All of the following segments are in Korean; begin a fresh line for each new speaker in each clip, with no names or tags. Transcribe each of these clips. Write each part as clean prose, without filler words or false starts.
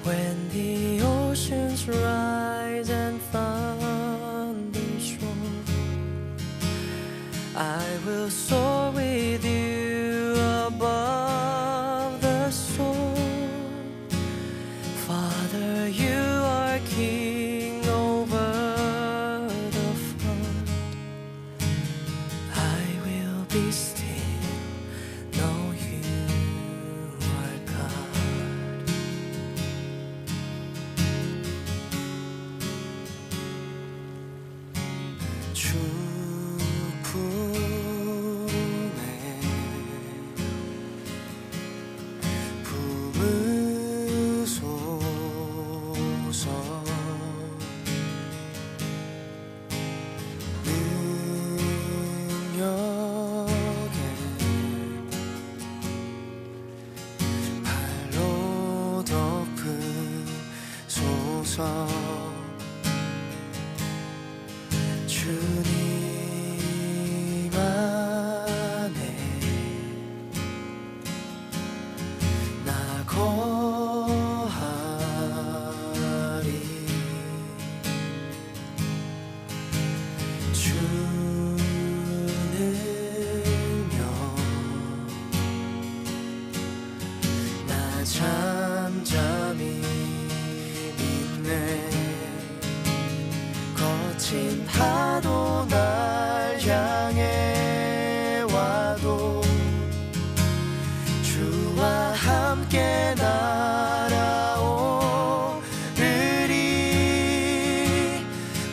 When the oceans rise and thunders roar, I will soar with you above the storm. Father, you are king over the flood. I will be still, know you are God. 주품에 품으소서. 능력에 발로 덮으소서. 주님 안에 나 거하리. 주 능력 나 잠잠히 믿네. 거친 파도 날 향해 와도 주와 함께 날아오르리.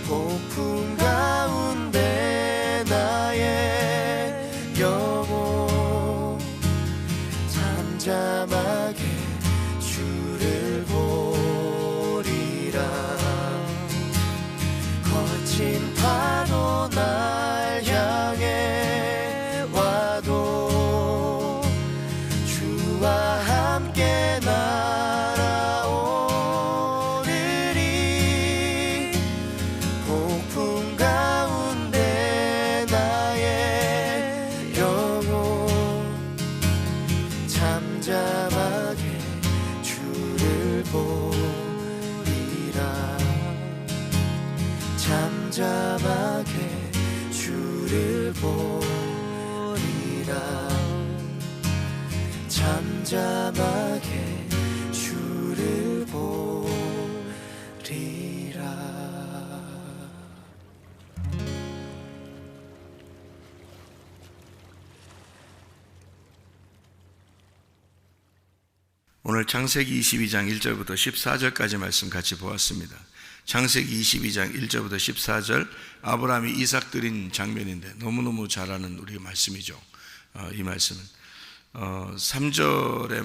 폭풍 가운데 나의 영혼 잠잠하게 주를 보리라. 거친 파도 날 향해 와도 주와 함께 날아오르리. 폭풍 가운데 나의 영혼 잠잠하게 주를 보리라. 잠잠하게 주를 보리라. 잠잠하게 주를 보리라.
오늘 창세기 22장 1절부터 14절까지 말씀 같이 보았습니다. 창세기 22장 1절부터 14절 아브라함이 이삭 드린 장면인데 너무너무 잘 아는 우리 말씀이죠. 이 말씀은 3절의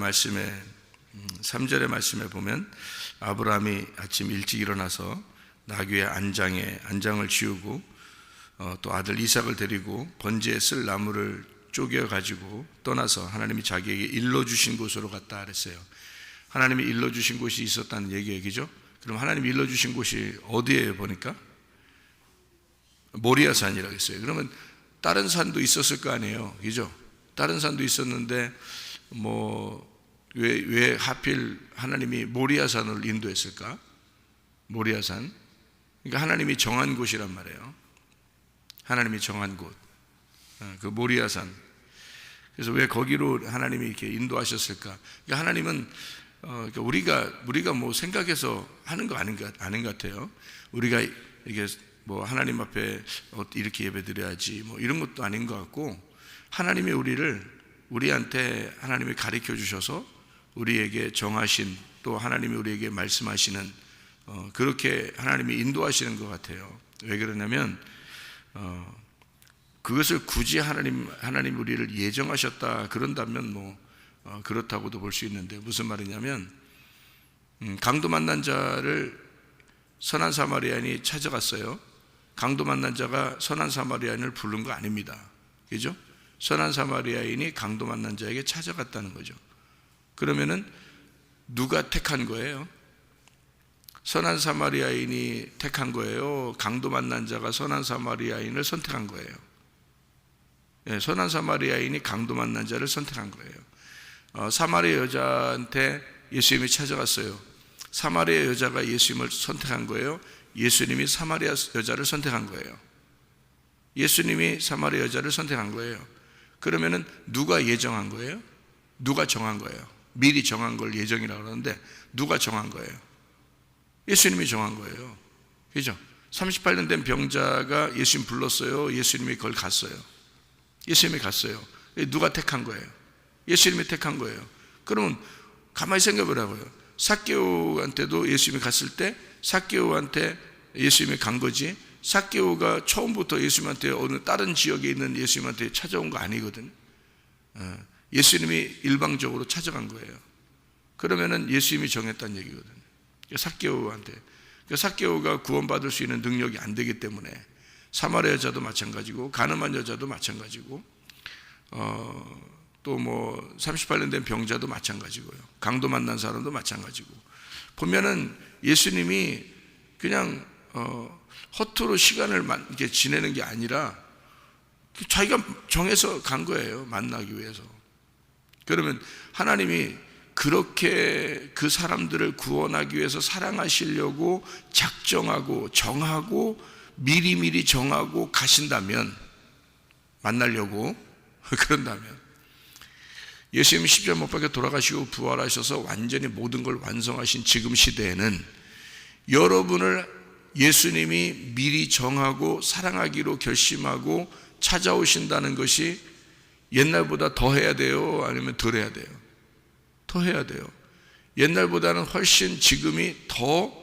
말씀에 보면 아브라함이 아침 일찍 일어나서 나귀의 안장을 지우고 또 아들 이삭을 데리고 번제에 쓸 나무를 쪼개 가지고 떠나서 하나님이 자기에게 일러주신 곳으로 갔다 그랬어요. 하나님이 일러주신 곳이 있었다는 얘기죠. 그럼 하나님이 일러주신 곳이 어디에 보니까 모리아산이라고 했어요. 그러면 다른 산도 있었을 거 아니에요, 그죠? 다른 산도 있었는데 왜 하필 하나님이 모리아산을 인도했을까? 모리아산, 그러니까 하나님이 정한 곳이란 말이에요. 하나님이 정한 곳, 그 모리아산. 그래서 왜 거기로 하나님이 이렇게 인도하셨을까? 그러니까 하나님은 그러니까 우리가 뭐 생각해서 하는 거 아닌 것 같아요. 우리가 이게 뭐 하나님 앞에 이렇게 예배드려야지 뭐 이런 것도 아닌 것 같고, 하나님이 우리한테 하나님이 가르쳐 주셔서 우리에게 정하신, 또 하나님이 우리에게 말씀하시는 그렇게 하나님이 인도하시는 것 같아요. 왜 그러냐면 그것을 굳이 하나님 우리를 예정하셨다 그런다면 그렇다고도 볼 수 있는데, 무슨 말이냐면 강도 만난 자를 선한 사마리아인이 찾아갔어요. 강도 만난 자가 선한 사마리아인을 부른 거 아닙니다, 그죠? 선한 사마리아인이 강도 만난 자에게 찾아갔다는 거죠. 그러면은 누가 택한 거예요? 선한 사마리아인이 택한 거예요? 강도 만난 자가 선한 사마리아인을 선택한 거예요? 선한 사마리아인이 강도 만난 자를 선택한 거예요. 사마리아 여자한테 예수님이 찾아갔어요. 사마리아 여자가 예수님을 선택한 거예요? 예수님이 사마리아 여자를 선택한 거예요? 예수님이 사마리아 여자를 선택한 거예요. 그러면은 누가 예정한 거예요? 누가 정한 거예요? 미리 정한 걸 예정이라고 그러는데 누가 정한 거예요? 예수님이 정한 거예요. 그죠? 38년 된 병자가 예수님 불렀어요? 예수님이 그걸 갔어요? 예수님이 갔어요. 누가 택한 거예요? 예수님이 택한 거예요. 그러면 가만히 생각해 보라고요. 삭개오한테도 예수님이 갔을 때 삭개오한테 예수님이 간 거지, 삭개오가 처음부터 예수님한테 어느 다른 지역에 있는 예수님한테 찾아온 거 아니거든요. 예수님이 일방적으로 찾아간 거예요. 그러면은 예수님이 정했다는 얘기거든요. 삭개오한테. 삭개오가 구원받을 수 있는 능력이 안 되기 때문에 사마리아 여자도 마찬가지고 가늠한 여자도 마찬가지고 또 뭐 38년 된 병자도 마찬가지고요. 강도 만난 사람도 마찬가지고. 보면은 예수님이 그냥 허투루 시간을 이렇게 지내는 게 아니라 자기가 정해서 간 거예요. 만나기 위해서. 그러면 하나님이 그렇게 그 사람들을 구원하기 위해서 사랑하시려고 작정하고 정하고 미리미리 정하고 가신다면, 만나려고 그런다면, 예수님이 십자가 못 박혀 돌아가시고 부활하셔서 완전히 모든 걸 완성하신 지금 시대에는 여러분을 예수님이 미리 정하고 사랑하기로 결심하고 찾아오신다는 것이 옛날보다 더 해야 돼요? 아니면 덜 해야 돼요? 더 해야 돼요. 옛날보다는 훨씬 지금이 더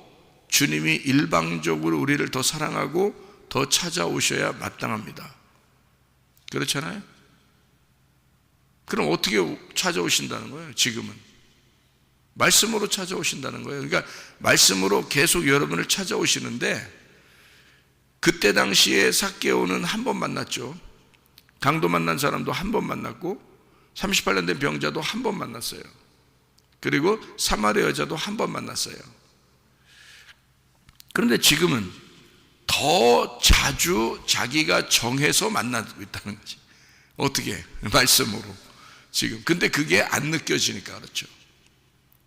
주님이 일방적으로 우리를 더 사랑하고 더 찾아오셔야 마땅합니다. 그렇잖아요? 그럼 어떻게 찾아오신다는 거예요? 지금은 말씀으로 찾아오신다는 거예요. 그러니까 말씀으로 계속 여러분을 찾아오시는데, 그때 당시에 삭개오는 한 번 만났죠. 강도 만난 사람도 한 번 만났고 38년 된 병자도 한 번 만났어요. 그리고 사마리아 여자도 한 번 만났어요. 그런데 지금은 더 자주 자기가 정해서 만나고 있다는 거지. 어떻게? 말씀으로. 지금. 근데 그게 안 느껴지니까 그렇죠.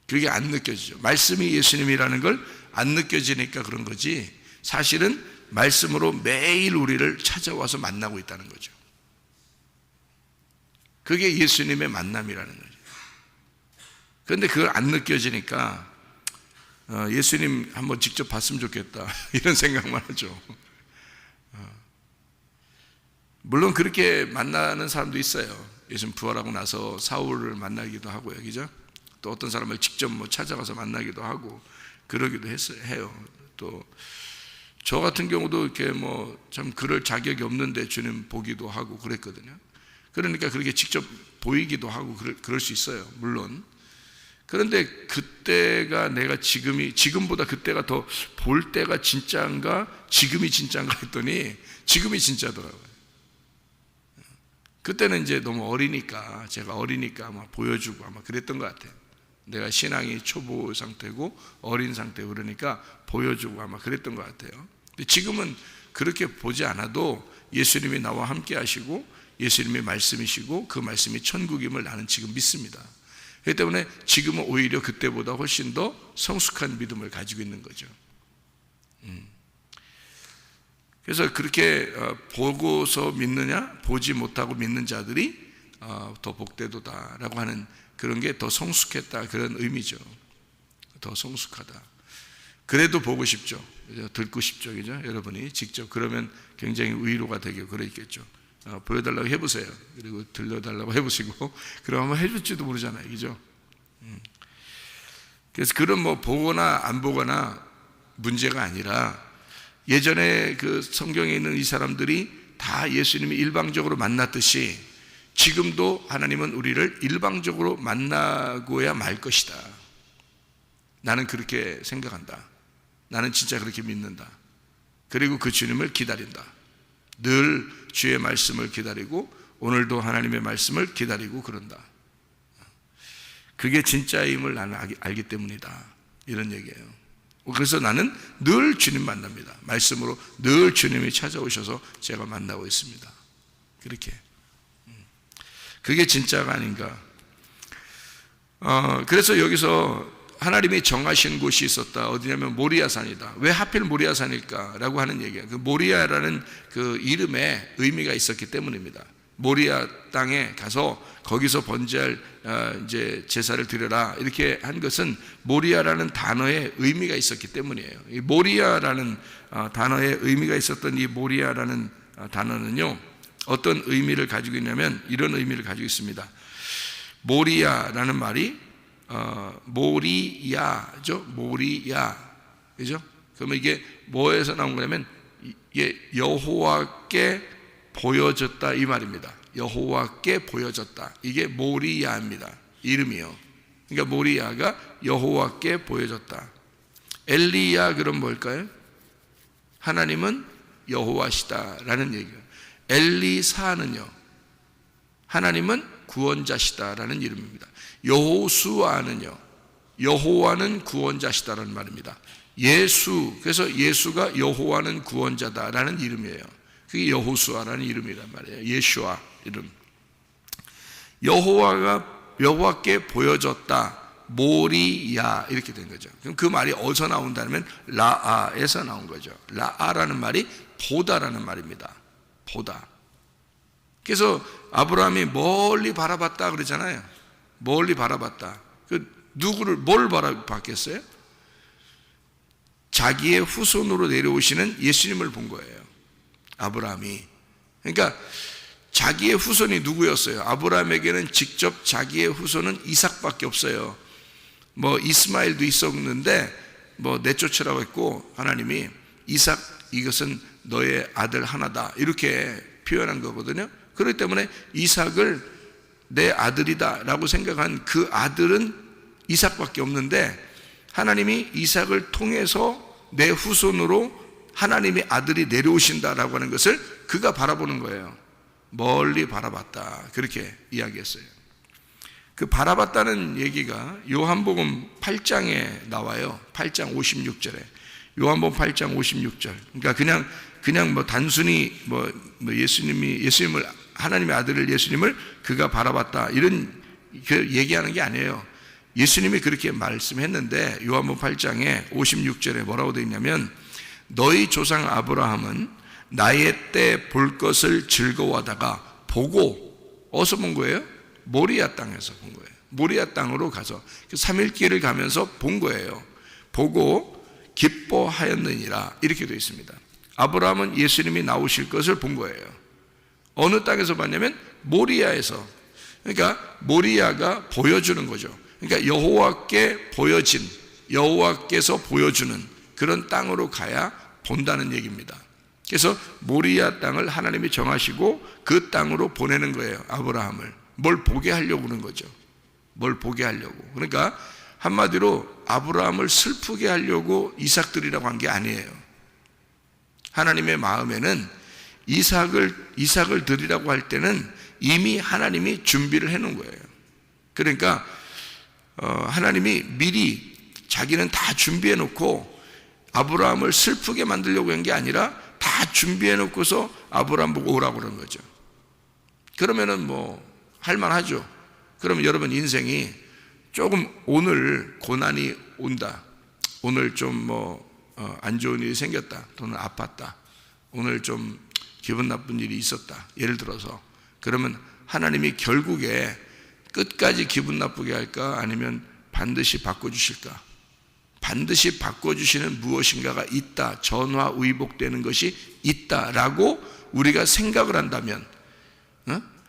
그게 안 느껴지죠. 말씀이 예수님이라는 걸 안 느껴지니까 그런 거지, 사실은 말씀으로 매일 우리를 찾아와서 만나고 있다는 거죠. 그게 예수님의 만남이라는 거죠. 그런데 그걸 안 느껴지니까 예수님 한번 직접 봤으면 좋겠다 이런 생각만 하죠. 물론 그렇게 만나는 사람도 있어요. 예수님 부활하고 나서 사울을 만나기도 하고요, 그죠? 또 어떤 사람을 직접 뭐 찾아가서 만나기도 하고 그러기도 해요. 또 저 같은 경우도 이렇게 뭐 참 그럴 자격이 없는데 주님 보기도 하고 그랬거든요. 그러니까 그렇게 직접 보이기도 하고 그럴 수 있어요, 물론. 그런데 그때가 내가 지금보다 그때가 더 볼 때가 진짜인가 지금이 진짜인가 했더니 지금이 진짜더라고요. 그때는 이제 너무 어리니까, 제가 어리니까 아마 보여주고 아마 그랬던 것 같아요. 내가 신앙이 초보 상태고 어린 상태고 그러니까 보여주고 아마 그랬던 것 같아요. 근데 지금은 그렇게 보지 않아도 예수님이 나와 함께 하시고 예수님의 말씀이시고 그 말씀이 천국임을 나는 지금 믿습니다. 그렇기 때문에 지금은 오히려 그때보다 훨씬 더 성숙한 믿음을 가지고 있는 거죠. 그래서 그렇게 보고서 믿느냐, 보지 못하고 믿는 자들이 더 복되도다라고 하는 그런 게 더 성숙했다, 그런 의미죠. 더 성숙하다. 그래도 보고 싶죠. 듣고 싶죠, 그죠? 여러분이 직접 그러면 굉장히 위로가 되게 그러겠죠. 보여달라고 해보세요. 그리고 들려달라고 해보시고, 그럼 한번 해줄지도 모르잖아요, 그죠? 그래서 그런 뭐 보거나 안 보거나 문제가 아니라, 예전에 그 성경에 있는 이 사람들이 다 예수님이 일방적으로 만났듯이 지금도 하나님은 우리를 일방적으로 만나고야 말 것이다. 나는 그렇게 생각한다. 나는 진짜 그렇게 믿는다. 그리고 그 주님을 기다린다. 늘 주의 말씀을 기다리고 오늘도 하나님의 말씀을 기다리고 그런다. 그게 진짜임을 나는 알기 때문이다. 이런 얘기예요. 그래서 나는 늘 주님 만납니다. 말씀으로 늘 주님이 찾아오셔서 제가 만나고 있습니다. 그렇게. 그게 진짜가 아닌가. 그래서 여기서 하나님이 정하신 곳이 있었다. 어디냐면 모리아산이다. 왜 하필 모리아산일까라고 하는 얘기예요. 그 모리아라는 그 이름에 의미가 있었기 때문입니다. 모리아 땅에 가서 거기서 번제할 이제 제사를 드려라 이렇게 한 것은 모리아라는 단어에 의미가 있었기 때문이에요. 이 모리아라는 단어에 의미가 있었던 이 모리아라는 단어는요, 어떤 의미를 가지고 있냐면 이런 의미를 가지고 있습니다. 모리아라는 말이 모리야죠. 모리야, 그죠? 그러면 이게 뭐에서 나온 거냐면 이게 여호와께 보여졌다 이 말입니다. 여호와께 보여졌다. 이게 모리야입니다. 이름이요. 그러니까 모리야가 여호와께 보여졌다. 엘리야 그럼 뭘까요? 하나님은 여호와시다라는 얘기예요. 엘리사는요, 하나님은 구원자시다라는 이름입니다. 여호수아는요, 여호와는 구원자시다라는 말입니다. 예수, 그래서 예수가 여호와는 구원자다라는 이름이에요. 그게 여호수아라는 이름이란 말이에요. 예수아 이름. 여호와께 보여졌다. 모리야 이렇게 된 거죠. 그럼 그 말이 어디서 나온다면 라아에서 나온 거죠. 라아라는 말이 보다라는 말입니다. 보다. 그래서 아브라함이 멀리 바라봤다 그러잖아요. 멀리 바라봤다. 그 누구를 뭘 바라봤겠어요? 자기의 후손으로 내려오시는 예수님을 본 거예요. 아브라함이. 그러니까 자기의 후손이 누구였어요? 아브라함에게는 직접 자기의 후손은 이삭밖에 없어요. 뭐 이스마엘도 있었는데 뭐 내쫓으라고 했고, 하나님이 이삭 이것은 너의 아들 하나다 이렇게 표현한 거거든요. 그렇기 때문에 이삭을 내 아들이다 라고 생각한 그 아들은 이삭밖에 없는데, 하나님이 이삭을 통해서 내 후손으로 하나님의 아들이 내려오신다라고 하는 것을 그가 바라보는 거예요. 멀리 바라봤다 그렇게 이야기했어요. 그 바라봤다는 얘기가 요한복음 8장에 나와요. 8장 56절에. 요한복음 8장 56절. 그러니까 그냥 뭐 단순히 뭐 예수님을, 하나님의 아들을, 예수님을 그가 바라봤다 이런 그 얘기하는 게 아니에요. 예수님이 그렇게 말씀했는데 요한복음 8장에 56절에 뭐라고 되어 있냐면, 너희 조상 아브라함은 나의 때 볼 것을 즐거워하다가 보고, 어디서 본 거예요? 모리아 땅에서 본 거예요. 모리아 땅으로 가서 3일길을 가면서 본 거예요. 보고 기뻐하였느니라 이렇게 되어 있습니다. 아브라함은 예수님이 나오실 것을 본 거예요. 어느 땅에서 봤냐면 모리아에서. 그러니까 모리아가 보여주는 거죠. 그러니까 여호와께 보여진, 여호와께서 보여주는 그런 땅으로 가야 본다는 얘기입니다. 그래서 모리아 땅을 하나님이 정하시고 그 땅으로 보내는 거예요. 아브라함을 뭘 보게 하려고 그러는 거죠. 뭘 보게 하려고. 그러니까 한마디로 아브라함을 슬프게 하려고 이삭 드리라고 한 게 아니에요. 하나님의 마음에는 이삭을 드리라고 할 때는 이미 하나님이 준비를 해놓은 거예요. 그러니까 하나님이 미리 자기는 다 준비해 놓고 아브라함을 슬프게 만들려고 한 게 아니라 다 준비해 놓고서 아브라함 보고 오라고 그런 거죠. 그러면은 뭐 할만하죠. 그러면 여러분 인생이 조금 오늘 고난이 온다, 오늘 좀 안 좋은 일이 생겼다, 또는 아팠다, 오늘 좀 기분 나쁜 일이 있었다, 예를 들어서, 그러면 하나님이 결국에 끝까지 기분 나쁘게 할까, 아니면 반드시 바꿔주실까? 반드시 바꿔주시는 무엇인가가 있다, 전화위복되는 것이 있다라고 우리가 생각을 한다면,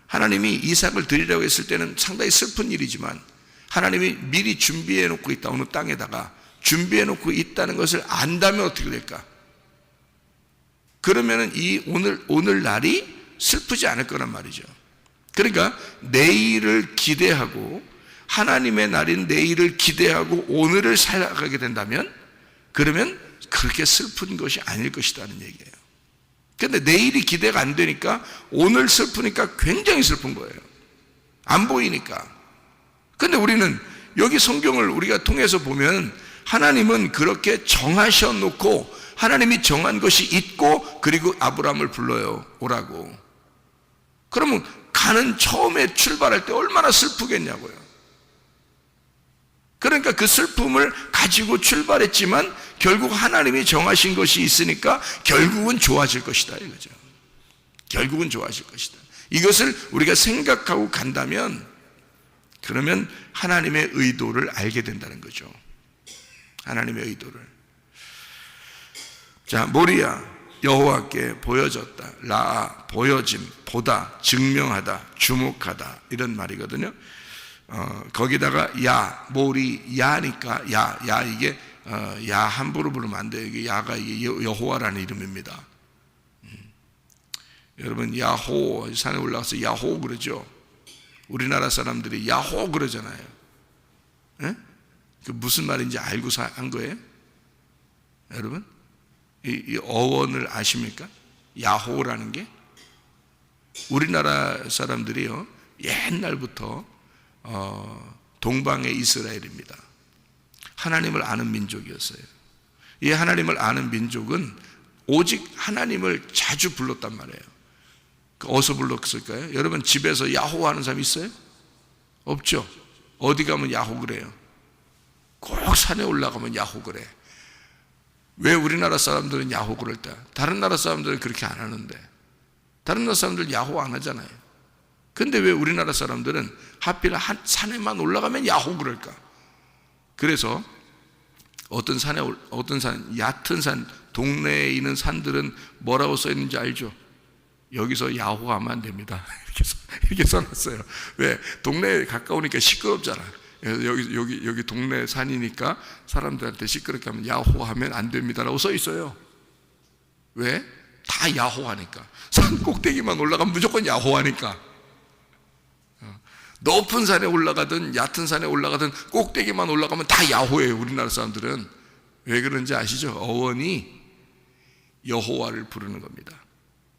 하나님이 이삭을 드리라고 했을 때는 상당히 슬픈 일이지만 하나님이 미리 준비해 놓고 있다, 어느 땅에다가 준비해 놓고 있다는 것을 안다면 어떻게 될까? 그러면은 이 오늘 날이 슬프지 않을 거란 말이죠. 그러니까 내일을 기대하고, 하나님의 날인 내일을 기대하고 오늘을 살아가게 된다면, 그러면 그렇게 슬픈 것이 아닐 것이라는 얘기예요. 그런데 내일이 기대가 안 되니까 오늘 슬프니까 굉장히 슬픈 거예요. 안 보이니까. 그런데 우리는 여기 성경을 우리가 통해서 보면 하나님은 그렇게 정하셔 놓고, 하나님이 정한 것이 있고, 그리고 아브라함을 불러요, 오라고. 그러면 가는 처음에 출발할 때 얼마나 슬프겠냐고요. 그러니까 그 슬픔을 가지고 출발했지만 결국 하나님이 정하신 것이 있으니까 결국은 좋아질 것이다 이거죠. 결국은 좋아질 것이다. 이것을 우리가 생각하고 간다면 그러면 하나님의 의도를 알게 된다는 거죠. 하나님의 의도를. 자, 모리아 여호와께 보여졌다. 라아 보여짐, 보다, 증명하다, 주목하다 이런 말이거든요. 거기다가 야, 모리, 야니까 야 이게 야 함부로 부르면 안 돼요. 이게 야가 이게 여호와라는 이름입니다. 여러분 야호 산에 올라가서 야호 그러죠. 우리나라 사람들이 야호 그러잖아요. 예? 그 무슨 말인지 알고 한 거예요? 여러분 이 어원을 아십니까? 야호라는 게 우리나라 사람들이요 옛날부터 동방의 이스라엘입니다. 하나님을 아는 민족이었어요. 이 하나님을 아는 민족은 오직 하나님을 자주 불렀단 말이에요. 어디서 불렀을까요? 여러분 집에서 야호 하는 사람 있어요? 없죠. 어디 가면 야호 그래요. 꼭 산에 올라가면 야호 그래. 왜 우리나라 사람들은 야호 그럴 때 다른 나라 사람들은 그렇게 안 하는데 다른 나라 사람들 야호 안 하잖아요. 근데 왜 우리나라 사람들은 하필 한 산에만 올라가면 야호 그럴까? 그래서 어떤 산, 얕은 산, 동네에 있는 산들은 뭐라고 써 있는지 알죠? 여기서 야호하면 안 됩니다. 이렇게 써놨어요. 왜? 동네에 가까우니까 시끄럽잖아. 여기 동네 산이니까 사람들한테 시끄럽게 하면 야호하면 안 됩니다라고 써 있어요. 왜? 다 야호하니까. 산 꼭대기만 올라가면 무조건 야호하니까. 높은 산에 올라가든 얕은 산에 올라가든 꼭대기만 올라가면 다 야호예요. 우리나라 사람들은. 왜 그런지 아시죠? 어원이 여호와를 부르는 겁니다.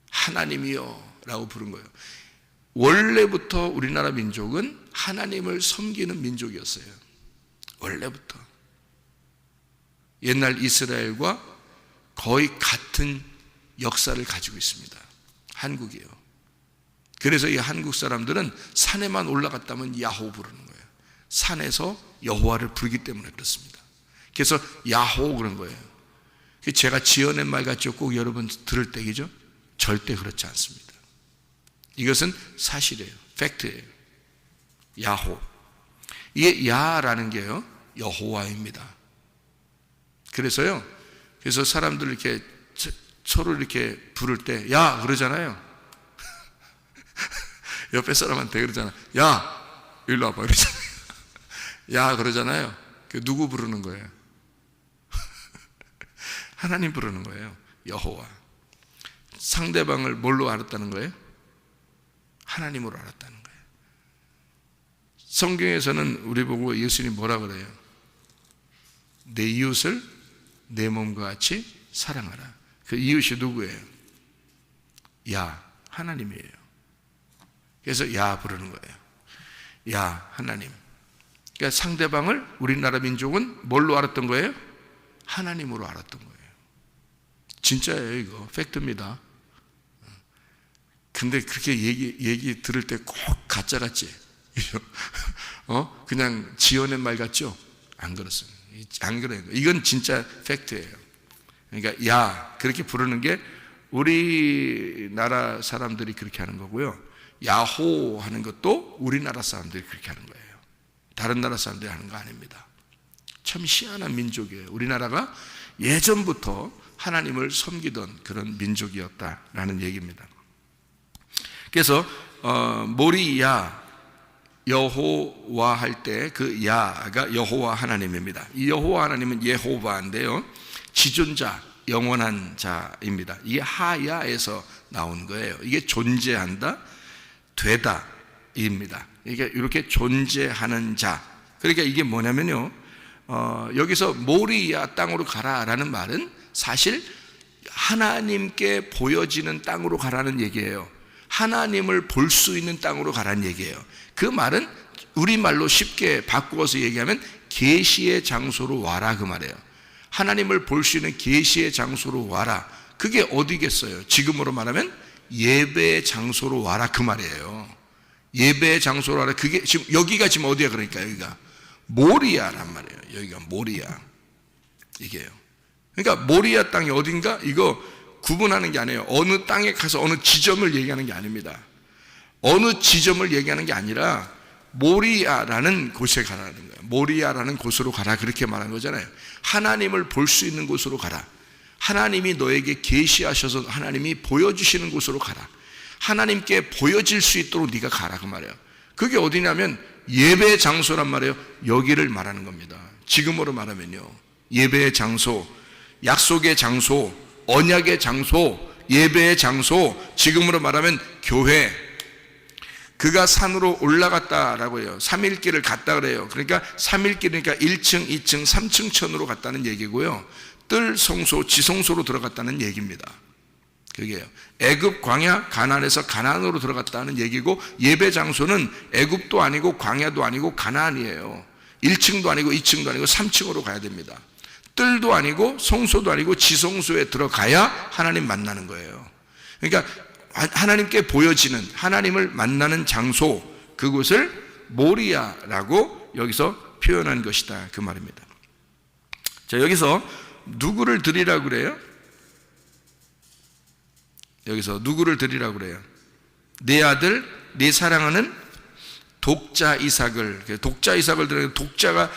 하나님이요 라고 부른 거예요. 원래부터 우리나라 민족은 하나님을 섬기는 민족이었어요. 원래부터. 옛날 이스라엘과 거의 같은 역사를 가지고 있습니다. 한국이요. 그래서 이 한국 사람들은 산에만 올라갔다면 야호 부르는 거예요. 산에서 여호와를 부르기 때문에 그렇습니다. 그래서 야호 그런 거예요. 제가 지어낸 말 같죠? 꼭 여러분 들을 때이죠? 절대 그렇지 않습니다. 이것은 사실이에요. 팩트예요. 야호. 이게 야라는 게요 여호와입니다. 그래서 사람들 이렇게 서로 이렇게 부를 때 야 그러잖아요. 옆에 사람한테 그러잖아. 야 일로 와봐 그러잖아요. 야 그러잖아요. 누구 부르는 거예요? 하나님 부르는 거예요. 여호와. 상대방을 뭘로 알았다는 거예요? 하나님으로 알았다는 거예요. 성경에서는 우리 보고 예수님이 뭐라 그래요? 내 이웃을 내 몸과 같이 사랑하라. 그 이웃이 누구예요? 야 하나님이에요. 그래서 야 부르는 거예요. 야 하나님. 그러니까 상대방을 우리나라 민족은 뭘로 알았던 거예요? 하나님으로 알았던 거예요. 진짜예요. 이거 팩트입니다. 근데 그렇게 얘기 들을 때 꼭 가짜 같지? 그냥 지어낸 말 같죠? 안 그렇습니다. 안 그래요. 이건 진짜 팩트예요. 그러니까 야 그렇게 부르는 게 우리나라 사람들이 그렇게 하는 거고요. 야호 하는 것도 우리나라 사람들이 그렇게 하는 거예요. 다른 나라 사람들이 하는 거 아닙니다. 참 희한한 민족이에요. 우리나라가 예전부터 하나님을 섬기던 그런 민족이었다라는 얘기입니다. 그래서 모리야 여호와 할 때 그 야가 여호와 하나님입니다. 이 여호와 하나님은 예호바인데요 지존자, 영원한 자입니다. 이게 하야에서 나온 거예요. 이게 존재한다, 되다 입니다. 이게 이렇게 존재하는 자. 그러니까 이게 뭐냐면요 여기서 모리야 땅으로 가라라는 말은 사실 하나님께 보여지는 땅으로 가라는 얘기예요. 하나님을 볼 수 있는 땅으로 가라는 얘기예요. 그 말은 우리말로 쉽게 바꾸어서 얘기하면 계시의 장소로 와라 그 말이에요. 하나님을 볼 수 있는 계시의 장소로 와라. 그게 어디겠어요? 지금으로 말하면 예배의 장소로 와라 그 말이에요. 예배의 장소로 와라. 그게 지금 여기가 지금 어디야? 그러니까 여기가 모리아란 말이에요. 여기가 모리아. 이게요. 그러니까 모리아 땅이 어딘가 이거 구분하는 게 아니에요. 어느 땅에 가서 어느 지점을 얘기하는 게 아닙니다. 어느 지점을 얘기하는 게 아니라 모리아라는 곳에 가라는 거예요. 모리아라는 곳으로 가라 그렇게 말한 거잖아요. 하나님을 볼 수 있는 곳으로 가라. 하나님이 너에게 계시하셔서 하나님이 보여주시는 곳으로 가라. 하나님께 보여질 수 있도록 네가 가라 그 말이에요. 그게 어디냐면 예배 장소란 말이에요. 여기를 말하는 겁니다. 지금으로 말하면요, 예배의 장소, 약속의 장소, 언약의 장소, 예배의 장소, 지금으로 말하면 교회. 그가 산으로 올라갔다라고 해요. 3일길을 갔다 그래요. 그러니까 3일길이니까 1층, 2층, 3층 천으로 갔다는 얘기고요. 뜰 성소, 지성소로 들어갔다는 얘기입니다. 그게요. 애굽 광야 가나안에서 가나안으로 들어갔다는 얘기고, 예배 장소는 애굽도 아니고 광야도 아니고 가나안이에요. 1층도 아니고 2층도 아니고 3층으로 가야 됩니다. 뜰도 아니고 성소도 아니고 지성소에 들어가야 하나님 만나는 거예요. 그러니까 하나님께 보여지는, 하나님을 만나는 장소, 그곳을 모리아라고 여기서 표현한 것이다 그 말입니다. 자, 여기서 누구를 드리라고 그래요? 여기서 누구를 드리라고 그래요? 내 아들, 내 사랑하는 독자 이삭을. 독자 이삭을 드리는, 독자가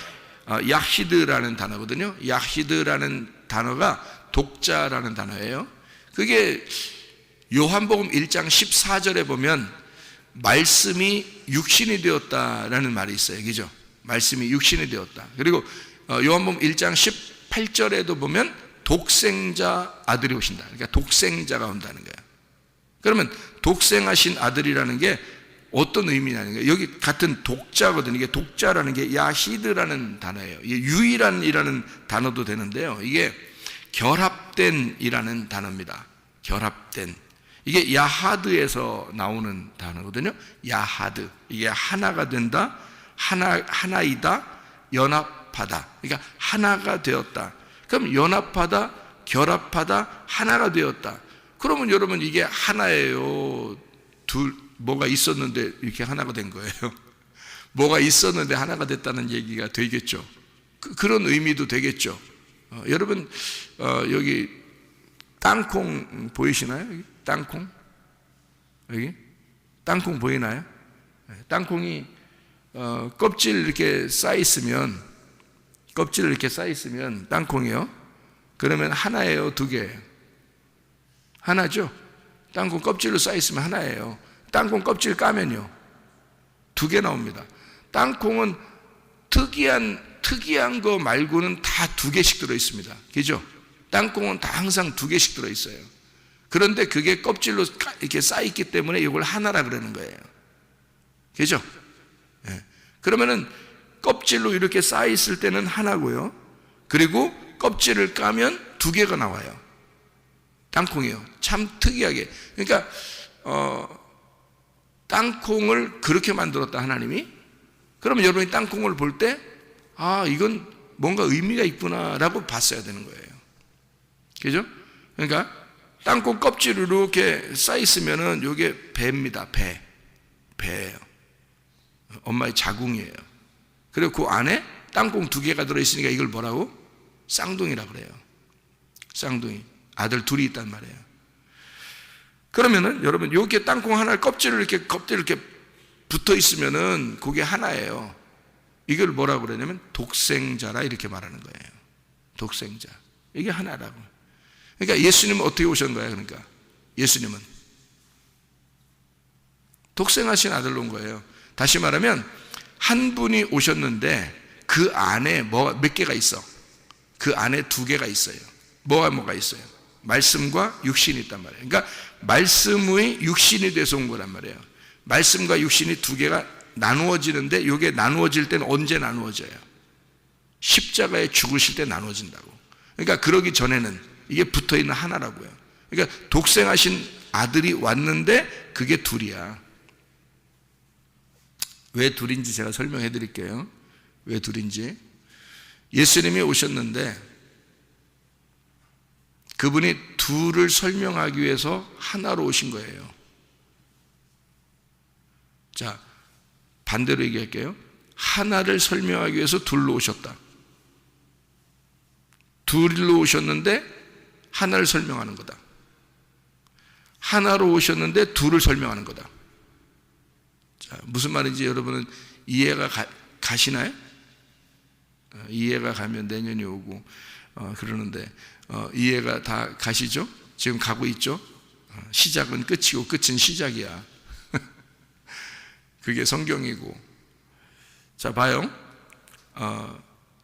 야히드라는 단어거든요. 야히드라는 단어가 독자라는 단어예요. 그게 요한복음 1장 14절에 보면 말씀이 육신이 되었다라는 말이 있어요. 그죠? 말씀이 육신이 되었다. 그리고 요한복음 1장 18절에도 보면 독생자 아들이 오신다. 그러니까 독생자가 온다는 거예요. 그러면 독생하신 아들이라는 게 어떤 의미냐는 거예요. 여기 같은 독자거든요. 이게 독자라는 게 야히드라는 단어예요. 이게 유일한이라는 단어도 되는데요. 이게 결합된이라는 단어입니다. 결합된. 이게 야하드에서 나오는 단어거든요. 야하드. 이게 하나가 된다, 하나이다, 연합하다. 그러니까 하나가 되었다. 그럼 연합하다, 결합하다, 하나가 되었다. 그러면 여러분 이게 하나예요? 뭐가 있었는데 이렇게 하나가 된 거예요? 뭐가 있었는데 하나가 됐다는 얘기가 되겠죠. 그런 의미도 되겠죠. 여러분 여기 땅콩 보이시나요? 여기? 땅콩? 여기? 땅콩 보이나요? 땅콩이 껍질 이렇게 쌓여있으면, 껍질 이렇게 쌓여있으면 땅콩이요, 그러면 하나예요, 두 개예요? 하나죠? 땅콩 껍질로 쌓여있으면 하나예요. 땅콩 껍질 까면요, 두 개 나옵니다. 땅콩은 특이한 거 말고는 다 두 개씩 들어있습니다. 그죠? 땅콩은 다 항상 두 개씩 들어있어요. 그런데 그게 껍질로 이렇게 쌓여있기 때문에 이걸 하나라 그러는 거예요. 그죠? 네. 그러면은 껍질로 이렇게 쌓여있을 때는 하나고요. 그리고 껍질을 까면 두 개가 나와요. 땅콩이요. 참 특이하게. 그러니까 땅콩을 그렇게 만들었다 하나님이. 그러면 여러분이 땅콩을 볼 때 이건 뭔가 의미가 있구나라고 봤어야 되는 거예요. 그죠? 그러니까 땅콩 껍질이 이렇게 쌓여있으면은 이게 배입니다. 배예요. 엄마의 자궁이에요. 그리고 그 안에 땅콩 두 개가 들어있으니까 이걸 뭐라고? 쌍둥이라고 그래요. 쌍둥이. 아들 둘이 있단 말이에요. 그러면은 여러분 이렇게 땅콩 하나에 껍질 이렇게 붙어 있으면은 그게 하나예요. 이걸 뭐라고 그러냐면 독생자라 이렇게 말하는 거예요. 독생자. 이게 하나라고. 그러니까 예수님은 어떻게 오신 거예요? 그러니까 예수님은 독생하신 아들로 온 거예요. 다시 말하면 한 분이 오셨는데 그 안에 몇 개가 있어? 그 안에 두 개가 있어요. 뭐가 있어요? 말씀과 육신이 있단 말이에요. 그러니까 말씀의 육신이 돼서 온 거란 말이에요. 말씀과 육신이 두 개가 나누어지는데 이게 나누어질 때는 언제 나누어져요? 십자가에 죽으실 때 나누어진다고. 그러니까 그러기 전에는 이게 붙어있는 하나라고요. 그러니까 독생하신 아들이 왔는데 그게 둘이야. 왜 둘인지 제가 설명해 드릴게요. 왜 둘인지. 예수님이 오셨는데 그분이 둘을 설명하기 위해서 하나로 오신 거예요. 자, 반대로 얘기할게요. 하나를 설명하기 위해서 둘로 오셨다. 둘로 오셨는데 하나를 설명하는 거다. 하나로 오셨는데 둘을 설명하는 거다. 자, 무슨 말인지 여러분은 이해가 가시나요? 이해가 가면 내년이 오고 그러는데 이해가 다 가시죠? 지금 가고 있죠? 시작은 끝이고 끝은 시작이야. 그게 성경이고. 자, 봐요.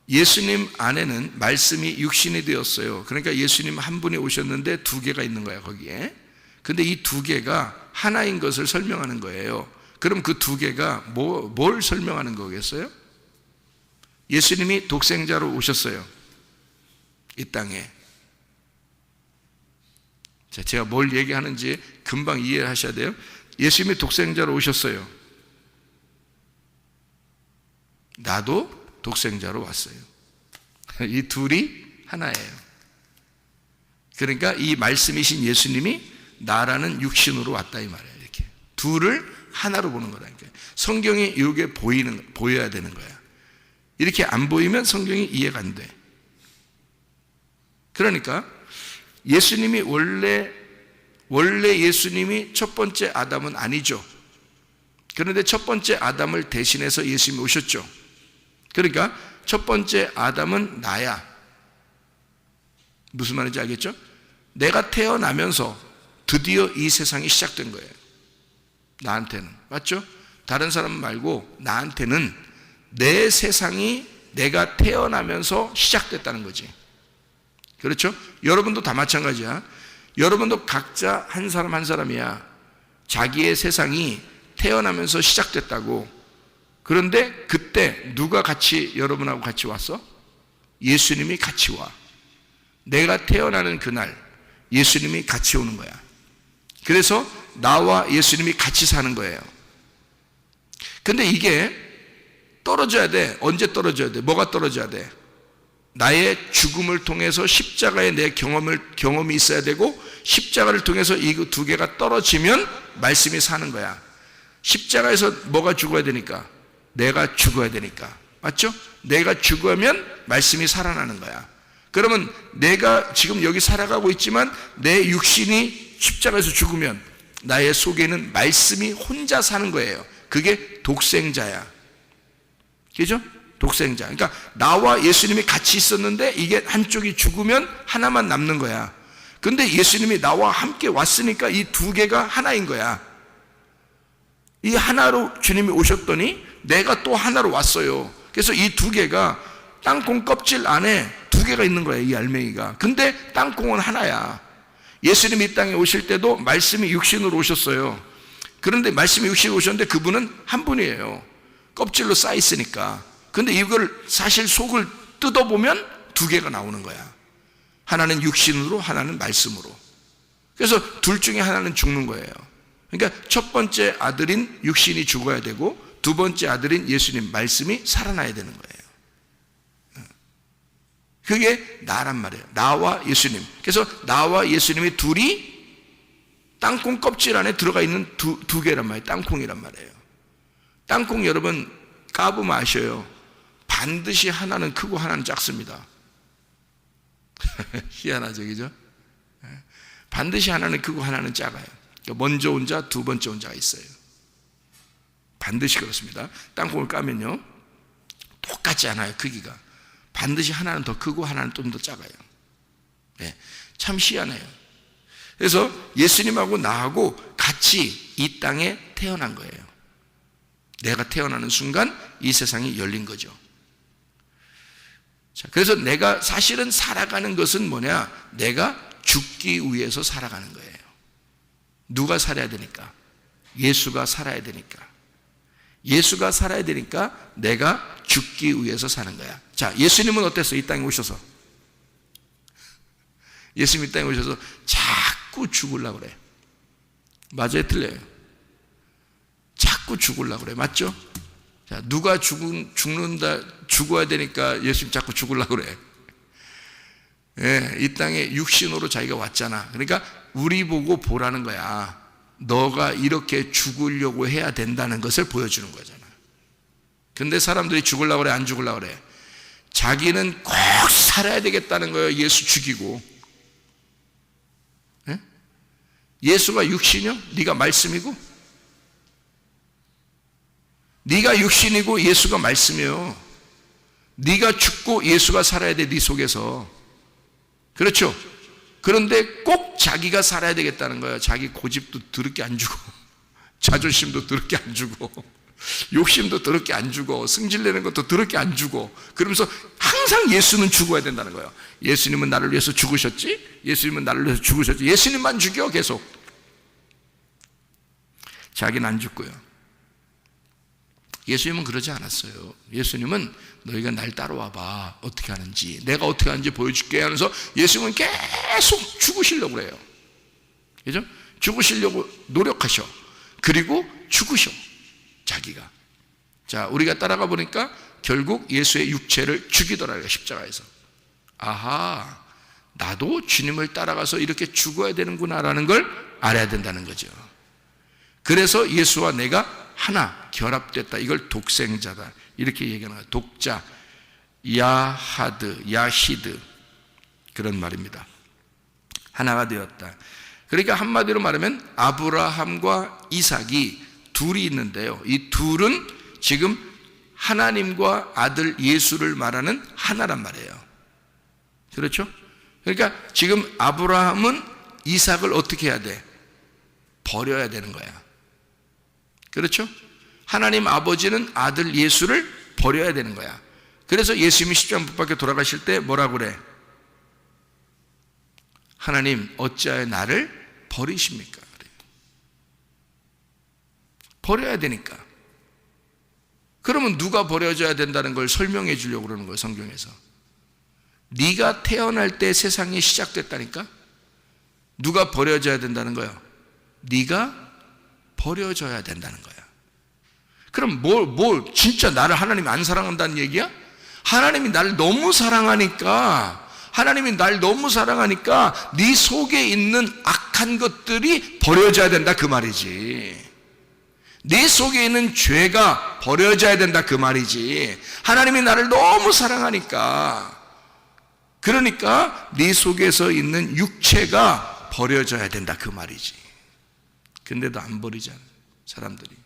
예수님 안에는 말씀이 육신이 되었어요. 그러니까 예수님 한 분이 오셨는데 두 개가 있는 거야, 거기에. 근데 이 두 개가 하나인 것을 설명하는 거예요. 그럼 그 두 개가 뭘 설명하는 거겠어요? 예수님이 독생자로 오셨어요, 이 땅에. 자, 제가 뭘 얘기하는지 금방 이해하셔야 돼요. 예수님이 독생자로 오셨어요. 나도 독생자로 왔어요. 이 둘이 하나예요. 그러니까 이 말씀이신 예수님이 나라는 육신으로 왔다 이 말이에요. 이렇게 둘을 하나로 보는 거라니까. 성경이 이게 보여야 되는 거야. 이렇게 안 보이면 성경이 이해가 안 돼. 그러니까 예수님이 원래 예수님이 첫 번째 아담은 아니죠. 그런데 첫 번째 아담을 대신해서 예수님이 오셨죠. 그러니까 첫 번째 아담은 나야. 무슨 말인지 알겠죠? 내가 태어나면서 드디어 이 세상이 시작된 거예요. 나한테는. 맞죠? 다른 사람 말고 나한테는 내 세상이 내가 태어나면서 시작됐다는 거지. 그렇죠? 여러분도 다 마찬가지야. 여러분도 각자 한 사람 한 사람이야. 자기의 세상이 태어나면서 시작됐다고. 그런데 그때 누가 같이 여러분하고 같이 왔어? 예수님이 같이 와. 내가 태어나는 그날 예수님이 같이 오는 거야. 그래서 나와 예수님이 같이 사는 거예요. 근데 이게 떨어져야 돼. 언제 떨어져야 돼? 뭐가 떨어져야 돼? 나의 죽음을 통해서 십자가의 내 경험이 있어야 되고, 십자가를 통해서 이 두 개가 떨어지면 말씀이 사는 거야. 십자가에서 뭐가 죽어야 되니까? 내가 죽어야 되니까. 맞죠? 내가 죽으면 말씀이 살아나는 거야. 그러면 내가 지금 여기 살아가고 있지만 내 육신이 십자가에서 죽으면 나의 속에는 말씀이 혼자 사는 거예요. 그게 독생자야. 그죠? 독생자. 그러니까 나와 예수님이 같이 있었는데 이게 한쪽이 죽으면 하나만 남는 거야. 근데 예수님이 나와 함께 왔으니까 이 두 개가 하나인 거야. 이 하나로 주님이 오셨더니 내가 또 하나로 왔어요. 그래서 이 두 개가 땅콩 껍질 안에 두 개가 있는 거예요, 이 알맹이가. 근데 땅콩은 하나야. 예수님이 이 땅에 오실 때도 말씀이 육신으로 오셨어요. 그런데 말씀이 육신으로 오셨는데 그분은 한 분이에요. 껍질로 쌓여 있으니까. 근데 이걸 사실 속을 뜯어보면 두 개가 나오는 거야. 하나는 육신으로, 하나는 말씀으로. 그래서 둘 중에 하나는 죽는 거예요. 그러니까 첫 번째 아들인 육신이 죽어야 되고 두 번째 아들인 예수님 말씀이 살아나야 되는 거예요. 그게 나란 말이에요. 나와 예수님. 그래서 나와 예수님이 둘이 땅콩 껍질 안에 들어가 있는 두 개란 말이에요. 땅콩이란 말이에요. 땅콩 여러분 까보면 아셔요. 반드시 하나는 크고 하나는 작습니다. 희한하죠, 그죠? 반드시 하나는 크고 하나는 작아요. 먼저 온 자, 두 번째 온 자가 있어요. 반드시 그렇습니다. 땅콩을 까면요 똑같지 않아요, 크기가. 반드시 하나는 더 크고 하나는 좀 더 작아요. 네, 참 희한해요. 그래서 예수님하고 나하고 같이 이 땅에 태어난 거예요. 내가 태어나는 순간 이 세상이 열린 거죠. 자, 그래서 내가 사실은 살아가는 것은 뭐냐? 내가 죽기 위해서 살아가는 거예요. 누가 살아야 되니까? 예수가 살아야 되니까. 예수가 살아야 되니까 내가 죽기 위해서 사는 거야. 자, 예수님은 어땠어? 이 땅에 오셔서. 예수님 이 땅에 오셔서 자꾸 죽으려고 그래. 맞아요? 틀려요? 자꾸 죽으려고 그래. 맞죠? 자, 누가 죽어야 되니까 예수님 자꾸 죽으려고 그래. 예, 이 땅에 육신으로 자기가 왔잖아. 그러니까 우리 보고 보라는 거야. 너가 이렇게 죽으려고 해야 된다는 것을 보여주는 거잖아. 근데 사람들이 죽으려고 그래, 안 죽으려고 그래? 자기는 꼭 살아야 되겠다는 거예요. 예수 죽이고. 예? 예수가 육신이요? 네가 말씀이고? 네가 육신이고 예수가 말씀이요. 네가 죽고 예수가 살아야 돼, 네 속에서. 그렇죠? 그런데 꼭 자기가 살아야 되겠다는 거예요. 자기 고집도 더럽게 안 주고, 자존심도 더럽게 안 주고, 욕심도 더럽게 안 주고, 승질내는 것도 더럽게 안 주고, 그러면서 항상 예수는 죽어야 된다는 거예요. 예수님은 나를 위해서 죽으셨지? 예수님은 나를 위해서 죽으셨지? 예수님만 죽여, 계속. 자기는 안 죽고요. 예수님은 그러지 않았어요. 예수님은 너희가 날 따라와봐. 어떻게 하는지, 내가 어떻게 하는지 보여줄게 하면서 예수님은 계속 죽으시려고 그래요. 그죠? 죽으시려고 노력하셔. 그리고 죽으셔, 자기가. 자, 우리가 따라가 보니까 결국 예수의 육체를 죽이더라고요, 십자가에서. 아하, 나도 주님을 따라가서 이렇게 죽어야 되는구나라는 걸 알아야 된다는 거죠. 그래서 예수와 내가 하나 결합됐다. 이걸 독생자다, 이렇게 얘기하는 거예요. 독자, 야하드, 야히드, 그런 말입니다. 하나가 되었다. 그러니까 한마디로 말하면 아브라함과 이삭이 둘이 있는데요, 이 둘은 지금 하나님과 아들 예수를 말하는 하나란 말이에요. 그렇죠? 그러니까 지금 아브라함은 이삭을 어떻게 해야 돼? 버려야 되는 거야. 그렇죠? 하나님 아버지는 아들 예수를 버려야 되는 거야. 그래서 예수님이 십자가 못 박혀 돌아가실 때 뭐라고 그래? 하나님 어찌하여 나를 버리십니까? 그래요. 버려야 되니까. 그러면 누가 버려져야 된다는 걸 설명해 주려고 그러는 거예요, 성경에서. 네가 태어날 때 세상이 시작됐다니까? 누가 버려져야 된다는 거예요? 네가 버려져야 된다는 거야. 그럼 진짜 나를 하나님이 안 사랑한다는 얘기야? 하나님이 나를 너무 사랑하니까, 하나님이 날 너무 사랑하니까 네 속에 있는 악한 것들이 버려져야 된다, 그 말이지. 네 속에 있는 죄가 버려져야 된다, 그 말이지. 하나님이 나를 너무 사랑하니까, 그러니까 네 속에서 있는 육체가 버려져야 된다, 그 말이지. 근데도 안 버리잖아, 사람들이.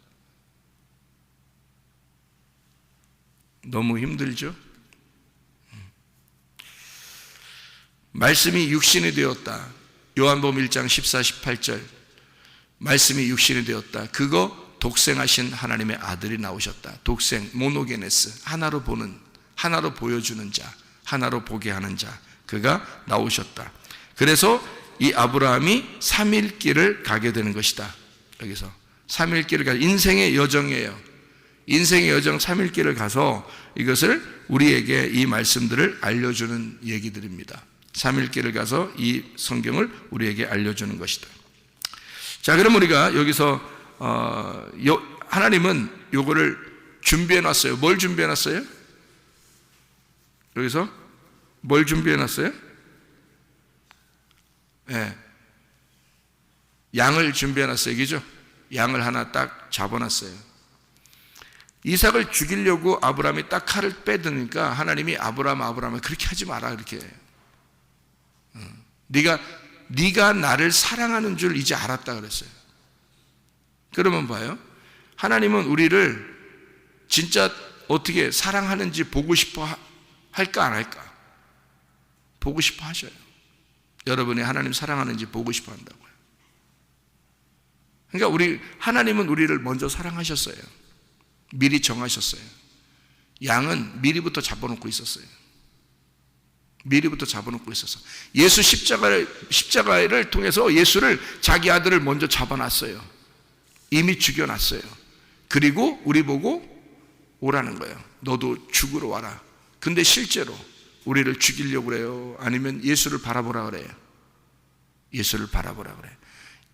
너무 힘들죠? 말씀이 육신이 되었다. 요한복음 1장 14, 18절. 말씀이 육신이 되었다. 그거 독생하신 하나님의 아들이 나오셨다. 독생, 모노게네스, 하나로 보는, 하나로 보여주는 자, 하나로 보게 하는 자, 그가 나오셨다. 그래서 이 아브라함이 3일 길을 가게 되는 것이다. 여기서 3일 길을 가서, 인생의 여정이에요. 인생의 여정 3일 길을 가서 이것을 우리에게, 이 말씀들을 알려주는 얘기들입니다. 3일 길을 가서 이 성경을 우리에게 알려주는 것이다. 자, 그럼 우리가 여기서 하나님은 요거를 준비해 놨어요. 뭘 준비해 놨어요? 여기서 뭘 준비해 놨어요? 네. 양을 준비해 놨어요. 얘기죠? 양을 하나 딱 잡아놨어요. 이삭을 죽이려고 아브라함이 딱 칼을 빼드니까 하나님이 아브라함을 그렇게 하지 마라, 그렇게. 네가 나를 사랑하는 줄 이제 알았다 그랬어요. 그러면 봐요, 하나님은 우리를 진짜 어떻게 사랑하는지 보고 싶어 할까, 안 할까? 보고 싶어 하셔요. 여러분이 하나님 사랑하는지 보고 싶어 한다고요. 그러니까 하나님은 우리를 먼저 사랑하셨어요. 미리 정하셨어요. 양은 미리부터 잡아놓고 있었어요. 미리부터 잡아놓고 있었어. 예수 십자가를 통해서 예수를, 자기 아들을 먼저 잡아놨어요. 이미 죽여놨어요. 그리고 우리 보고 오라는 거예요. 너도 죽으러 와라. 근데 실제로 우리를 죽이려고 그래요? 아니면 예수를 바라보라 그래요? 예수를 바라보라 그래요.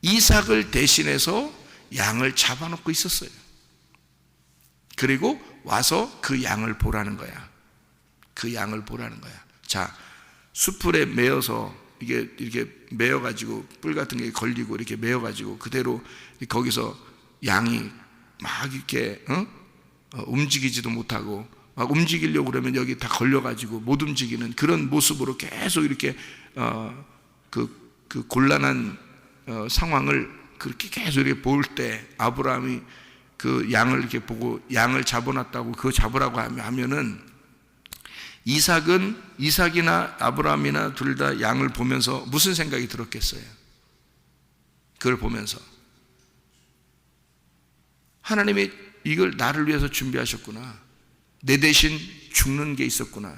이삭을 대신해서 양을 잡아놓고 있었어요. 그리고 와서 그 양을 보라는 거야. 그 양을 보라는 거야. 자, 숯불에 매어서 이렇게 매어가지고, 뿔 같은 게 걸리고 이렇게 매어가지고 그대로 거기서 양이 막 이렇게 움직이지도 못하고 막 움직이려고 그러면 여기 다 걸려가지고 못 움직이는 그런 모습으로 계속 이렇게 그 곤란한 상황을 그렇게 계속 이렇게 볼 때 아브라함이 그 양을 이렇게 보고 양을 잡아놨다고 그거 잡으라고 하면은 이삭이나 아브라함이나 둘 다 양을 보면서 무슨 생각이 들었겠어요? 그걸 보면서 하나님이 이걸 나를 위해서 준비하셨구나. 내 대신 죽는 게 있었구나.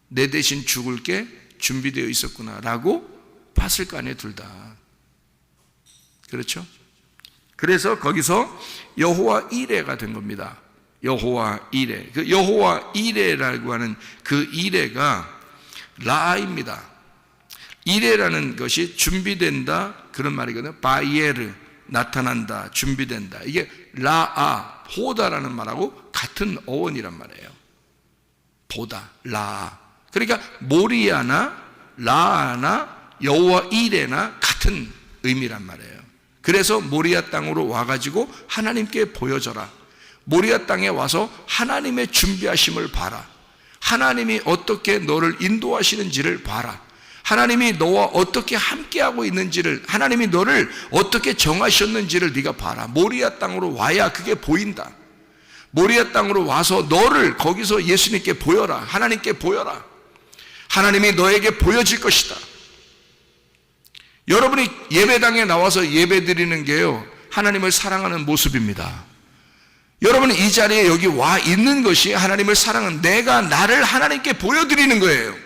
내 대신 죽을 게 준비되어 있었구나 라고 봤을 거 아니에요, 둘 다. 그렇죠? 그래서 거기서 여호와 이레가 된 겁니다. 여호와 이레. 그 여호와 이레라고 하는 그 이레가 라입니다. 이레라는 것이 준비된다 그런 말이거든요. 바이에르, 나타난다, 준비된다. 이게 라아, 보다라는 말하고 같은 어원이란 말이에요. 보다, 라아. 그러니까 모리아나 라아나 여호와 이레나 같은 의미란 말이에요. 그래서 모리아 땅으로 와가지고 하나님께 보여줘라. 모리아 땅에 와서 하나님의 준비하심을 봐라. 하나님이 어떻게 너를 인도하시는지를 봐라. 하나님이 너와 어떻게 함께하고 있는지를, 하나님이 너를 어떻게 정하셨는지를 네가 봐라. 모리아 땅으로 와야 그게 보인다. 모리아 땅으로 와서 너를 거기서 예수님께 보여라. 하나님께 보여라. 하나님이 너에게 보여질 것이다. 여러분이 예배당에 나와서 예배 드리는 게요, 하나님을 사랑하는 모습입니다. 여러분이 이 자리에 여기 와 있는 것이 하나님을 사랑하는, 내가 나를 하나님께 보여드리는 거예요.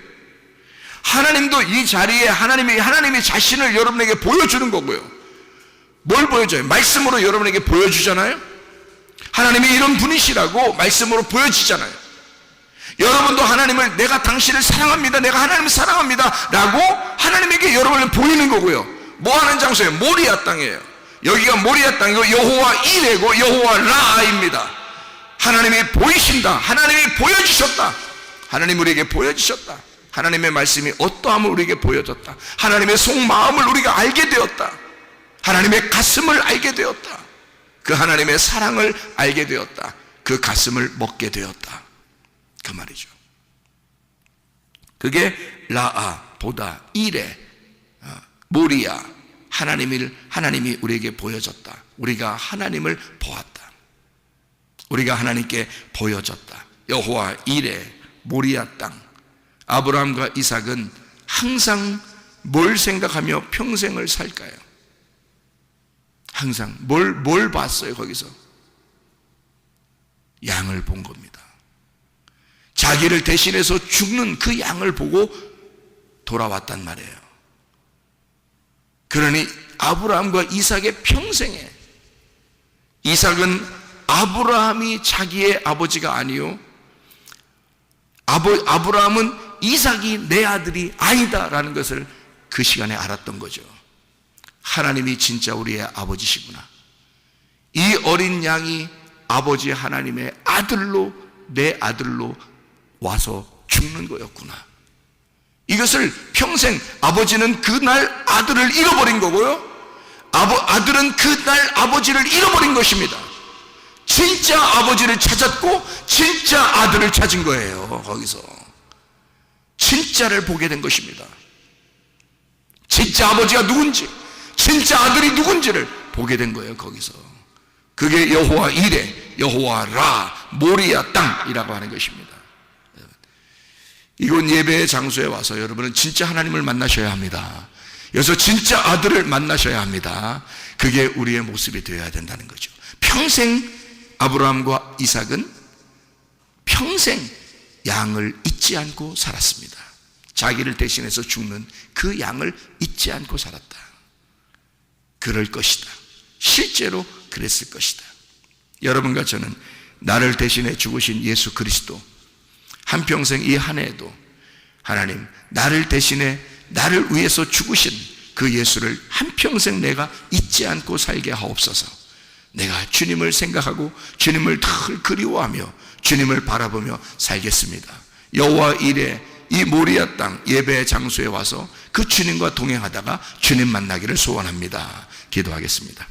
하나님도 이 자리에 하나님이 자신을 여러분에게 보여주는 거고요. 뭘 보여줘요? 말씀으로 여러분에게 보여주잖아요. 하나님이 이런 분이시라고 말씀으로 보여지잖아요. 여러분도 하나님을, 내가 당신을 사랑합니다, 내가 하나님을 사랑합니다 라고 하나님에게 여러분을 보이는 거고요. 뭐 하는 장소예요? 모리아 땅이에요. 여기가 모리아 땅이고 여호와 이레고 여호와 라아입니다. 하나님이 보이신다. 하나님이 보여주셨다. 하나님 우리에게 보여주셨다. 하나님의 말씀이 어떠함을 우리에게 보여줬다. 하나님의 속마음을 우리가 알게 되었다. 하나님의 가슴을 알게 되었다. 그 하나님의 사랑을 알게 되었다. 그 가슴을 먹게 되었다. 그 말이죠. 그게 라아, 보다, 이레, 모리아, 하나님이 우리에게 보여줬다. 우리가 하나님을 보았다. 우리가 하나님께 보여줬다. 여호와 이레, 모리아 땅. 아브라함과 이삭은 항상 뭘 생각하며 평생을 살까요? 항상 뭘 봤어요? 거기서 양을 본 겁니다. 자기를 대신해서 죽는 그 양을 보고 돌아왔단 말이에요. 그러니 아브라함과 이삭의 평생에, 이삭은 아브라함이 자기의 아버지가 아니요, 아브라함은 이삭이 내 아들이 아니다라는 것을 그 시간에 알았던 거죠. 하나님이 진짜 우리의 아버지시구나. 이 어린 양이 아버지 하나님의 아들로, 내 아들로 와서 죽는 거였구나. 이것을 평생, 아버지는 그날 아들을 잃어버린 거고요, 아들은 그날 아버지를 잃어버린 것입니다. 진짜 아버지를 찾았고 진짜 아들을 찾은 거예요. 거기서 진짜를 보게 된 것입니다. 진짜 아버지가 누군지, 진짜 아들이 누군지를 보게 된 거예요. 거기서. 그게 여호와 이레, 여호와 라, 모리아 땅이라고 하는 것입니다. 이곳 예배의 장소에 와서 여러분은 진짜 하나님을 만나셔야 합니다. 여기서 진짜 아들을 만나셔야 합니다. 그게 우리의 모습이 되어야 된다는 거죠. 평생 아브라함과 이삭은 평생 양을 잊지 않고 살았습니다. 자기를 대신해서 죽는 그 양을 잊지 않고 살았다. 그럴 것이다. 실제로 그랬을 것이다. 여러분과 저는 나를 대신해 죽으신 예수 그리스도, 한평생 이 한 해에도 하나님, 나를 대신해 나를 위해서 죽으신 그 예수를 한평생 내가 잊지 않고 살게 하옵소서. 내가 주님을 생각하고 주님을 늘 그리워하며 주님을 바라보며 살겠습니다. 여호와 이레, 이 모리아 땅 예배 장소에 와서 그 주님과 동행하다가 주님 만나기를 소원합니다. 기도하겠습니다.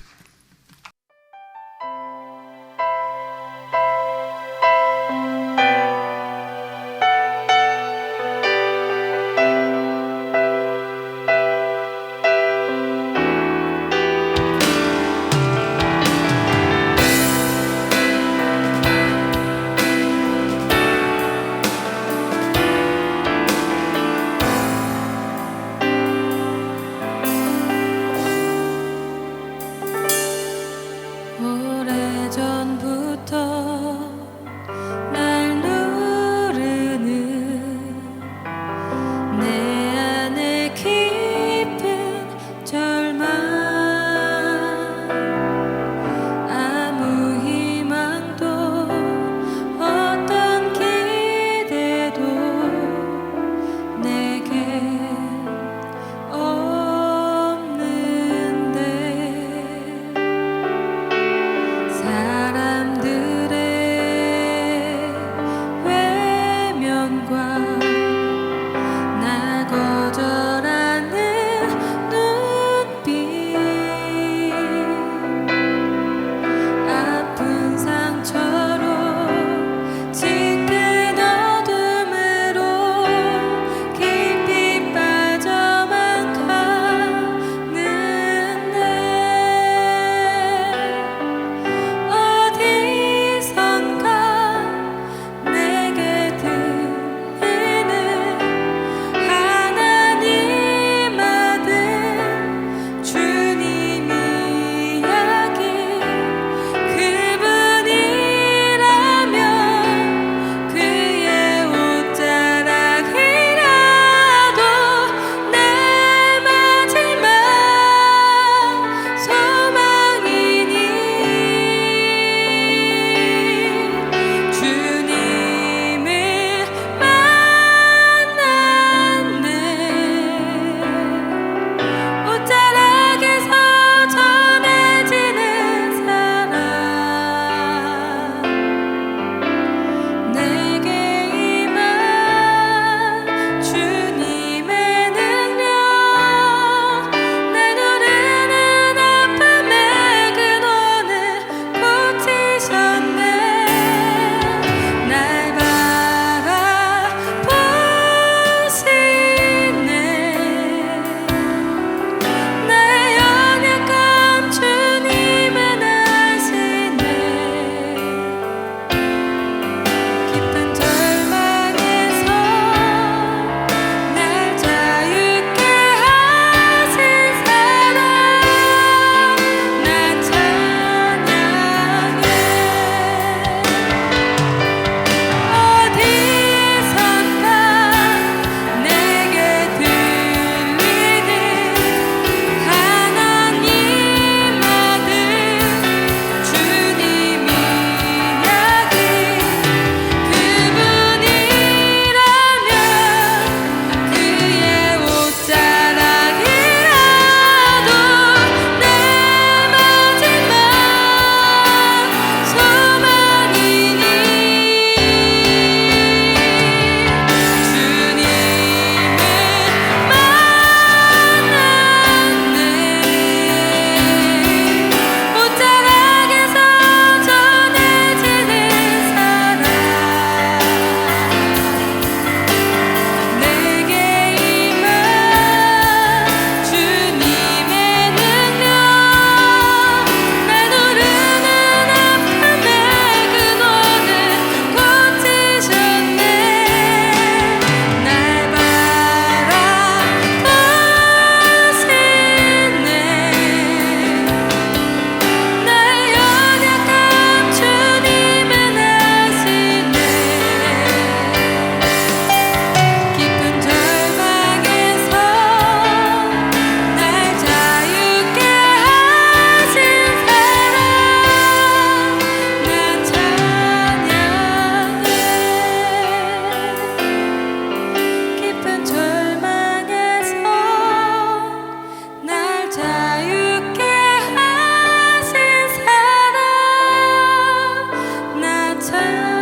사